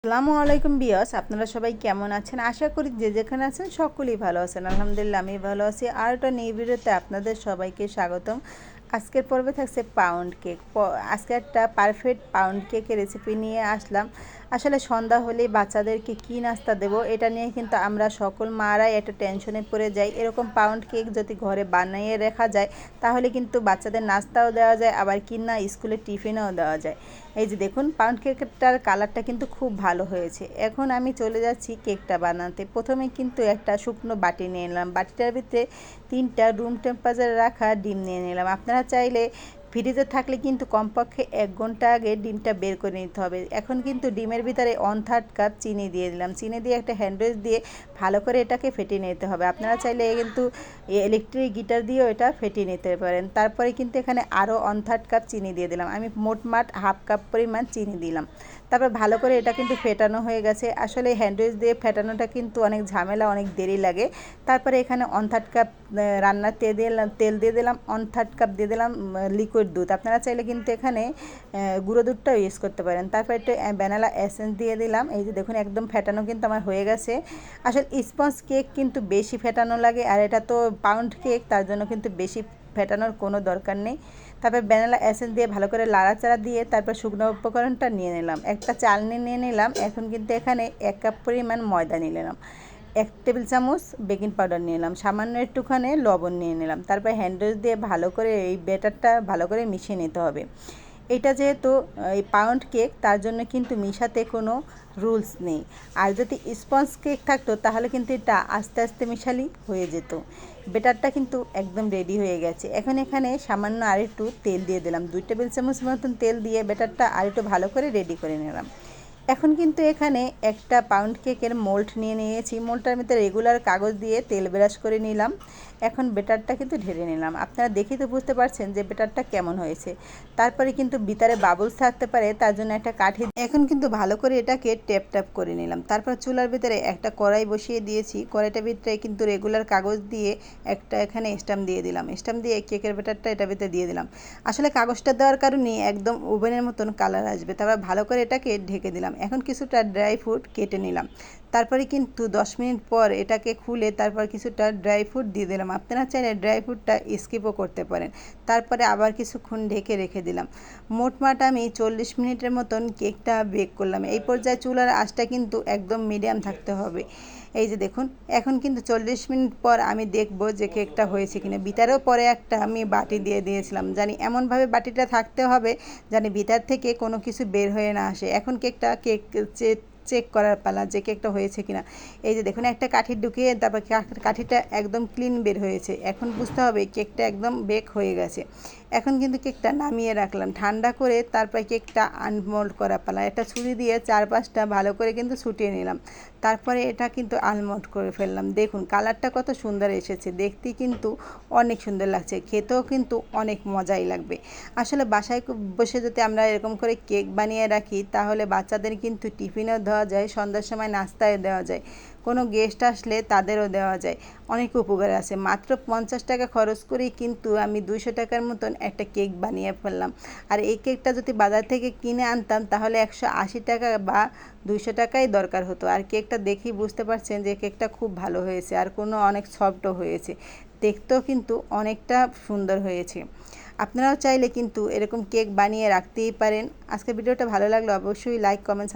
আসসালামু আলাইকুম বিয়াস, আপনারা সবাই কেমন আছেন? আশা করি যে যেখানে আছেন সকলেই ভালো আছেন। আলহামদুলিল্লাহ আমি ভালো আছি। আর একটা নিউ ভিডিওতে আপনাদের সবাইকে স্বাগতম। আজকের পর্বে থাকছে পাউন্ড কেক। আজকে একটা পারফেক্ট পাউন্ড কেকের রেসিপি নিয়ে আসলাম। আসলে সন্ধ্যা হলেই বাচ্চাদেরকে কী নাস্তা দেবো এটা নিয়ে কিন্তু আমরা সকল মারাই একটা টেনশনে পড়ে যাই। এরকম পাউন্ড কেক যদি ঘরে বানিয়ে রাখা যায় তাহলে কিন্তু বাচ্চাদের নাস্তাও দেওয়া যায়, আবার কিনা স্কুলে টিফিনেও দেওয়া যায়। এই যে দেখুন পাউন্ড কেকটার কালারটা কিন্তু খুব ভালো হয়েছে। এখন আমি চলে যাচ্ছি কেকটা বানাতে। প্রথমে কিন্তু একটা শুকনো বাটি নিয়ে নিলাম। বাটিটার ভিতরে 3টা রুম টেম্পারেচারে রাখা ডিম নিয়ে নিলাম। আপনারা চাইলে ফ্রিজে থাকলে কিন্তু কমপক্ষে 1 ঘন্টা আগে ডিমটা বের করে নিতে হবে। এখন কিন্তু ডিমের ভিতরে 1/3 কাপ চিনি দিয়ে দিলাম। চিনি দিয়ে একটা হ্যান্ডউইচ দিয়ে ভালো করে এটাকে ফেটিয়ে নিতে হবে। আপনারা চাইলে কিন্তু ইলেকট্রিক গিটার দিয়েও এটা ফেটিয়ে নিতে পারেন। তারপরে কিন্তু এখানে আরও 1/3 কাপ চিনি দিয়ে দিলাম। আমি মোটমাট 1/2 কাপ পরিমাণ চিনি দিলাম। তারপর ভালো করে এটা কিন্তু ফেটানো হয়ে গেছে। আসলে হ্যান্ডউইচ দিয়ে ফেটানোটা কিন্তু অনেক ঝামেলা, অনেক দেরি লাগে। তারপরে এখানে 1/3 কাপ রান্নার তেল দিয়ে দিলাম, 1/3 কাপ দিয়ে দিলাম লিকুইড দুধ। আপনারা চাইলে কিন্তু এখানে গুঁড়ো দুধটাও ইউজ করতে পারেন। তারপর একটু ভ্যানিলা এসেন্স দিয়ে দিলাম। এই যে দেখুন একদম ফেটানো কিন্তু আমার হয়ে গেছে। আসলে স্পঞ্জ কেক কিন্তু বেশি ফেটানো লাগে, আর এটা তো পাউন্ড কেক, তার জন্য কিন্তু বেশি ফেটানোর কোনো দরকার নেই। তারপর ভ্যানিলা এসেন্স দিয়ে ভালো করে লাড়াচাড়া দিয়ে তারপর শুকনো উপকরণটা নিয়ে নিলাম। একটা চালনি নিয়ে নিলাম। এখন কিন্তু এখানে 1 কাপ পরিমাণ ময়দা নিয়ে নিলাম, 1 টেবিল চামচ বেকিং পাউডার নিয়ে নিলাম, সামান্য একটুখানি লবণ নিয়ে নিলাম। তারপর হ্যান্ডউইচ দিয়ে ভালো করে এই ব্যাটারটা ভালো করে মিশিয়ে নিতে হবে। এটা যেহেতু এই পাউন্ড কেক, তার জন্য কিন্তু মিশাতে কোনো রুলস নেই। আর যদি স্পঞ্জ কেক থাকতো তাহলে কিন্তু এটা আস্তে আস্তে মিশালি হয়ে যেত। ব্যাটারটা কিন্তু একদম রেডি হয়ে গেছে। এখন এখানে সামান্য আরেকটু তেল দিয়ে দিলাম, 2 টেবিল চামচ মতন তেল দিয়ে ব্যাটারটা আরেকটু ভালো করে রেডি করে নিলাম। এখন কিন্তু এখানে একটা পাউন্ড কেকের মোল্ড নিয়ে নিয়েছি। মোল্ডটার মধ্যে রেগুলার কাগজ দিয়ে তেল ব্রাশ করে নিলাম। এখন ব্যাটারটা কিন্তু ঢেলে নিলাম। আপনারা দেখেই তো বুঝতে পারছেন যে ব্যাটারটা কেমন হয়েছে। তারপরে কিন্তু ভিতরে বাবলস থাকতে পারে, তার জন্য একটা কাঠি এখন কিন্তু ভালো করে এটাকে ট্যাপ করে নিলাম। তারপর চুলার ভিতরে একটা কড়াই বসিয়ে দিয়েছি। কড়াইটার ভিতরে কিন্তু রেগুলার কাগজ দিয়ে একটা এখানে স্ট্যাম্প দিয়ে দিলাম। স্ট্যাম্প দিয়ে কেকের ব্যাটারটা এটার ভিতরে দিয়ে দিলাম। আসলে কাগজটা দেওয়ার কারণে একদম ওভেনের মতন কালার আসবে। তারপর ভালো করে এটাকে ঢেকে দিলাম। এখন কিছুটা ড্রাই ফ্রুট কেটে নিলাম। তারপরে কিন্তু 10 মিনিট পর এটাকে খুলে তারপর কিছুটা ড্রাই ফ্রুট দিয়ে দিলাম। আপনারা চাইলে ড্রাই ফ্রুটটা স্কিপও করতে পারেন। তারপরে আবার কিছুক্ষণ ঢেকে রেখে দিলাম। মোটমাট আমি 40 মিনিটের মতন কেকটা বেক করলাম। এই পর্যায়ে চুলার আঁচটা কিন্তু একদম মিডিয়াম থাকতে হবে। এই যে দেখুন এখন কিন্তু 40 মিনিট পর আমি দেখব যে কেকটা হয়েছে কিনা। ভিতরেও পরে একটা আমি বাটি দিয়ে দিয়েছিলাম, জানি এমনভাবে বাটিটা থাকতে হবে জানি ভিতর থেকে কোনো কিছু বের হয়ে না আসে। এখন কেক চেক করার পালা যে কেকটা হয়েছে কিনা। এই যে দেখুন একটা কাঠি ঢুকিয়ে তারপর কাঠিটা একদম ক্লিন বের হয়েছে। এখন বুঝতে হবে কেকটা একদম বেক হয়ে গেছে। এখন কিন্তু কেকটা নামিয়ে রাখলাম ঠান্ডা করে। তারপর কেকটা আনমোল্ড করা পালা, একটা ছুরি দিয়ে 4-5টা ভালো করে কিন্তু ছুটিয়ে নিলাম। তারপরে এটা কিন্তু আনমোল্ড করে ফেললাম। দেখুন কালারটা কত সুন্দর এসেছে, দেখতে কিন্তু অনেক সুন্দর লাগছে, খেতেও কিন্তু অনেক মজাই লাগবে। আসলে বাসায় বসে যদি আমরা এরকম করে কেক বানিয়ে রাখি তাহলে বাচ্চাদের কিন্তু টিফিনেও দেওয়া যায়, সন্ধ্যার সময় নাস্তায় দেওয়া যায়, কোনো গেস্ট আসলে তাদেরও দেওয়া যায়। অনেক উপকার আছে। মাত্র 50 টাকা খরচ করেই কিন্তু আমি 200 টাকার মতন একটা কেক বানিয়ে ফেললাম। আর এই কেকটা যদি বাজার থেকে কিনে আনতাম তাহলে 180 টাকা বা 200 টাকাই দরকার হতো। আর কেকটা দেখেই বুঝতে পারছেন যে কেকটা খুব ভালো হয়েছে, আর কোনো অনেক সফটও হয়েছে, দেখতেও কিন্তু অনেকটা সুন্দর হয়েছে। আপনারাও চাইলে কিন্তু এরকম কেক বানিয়ে রাখতেই পারেন। আজকের ভিডিওটা ভালো লাগলে অবশ্যই লাইক, কমেন্ট,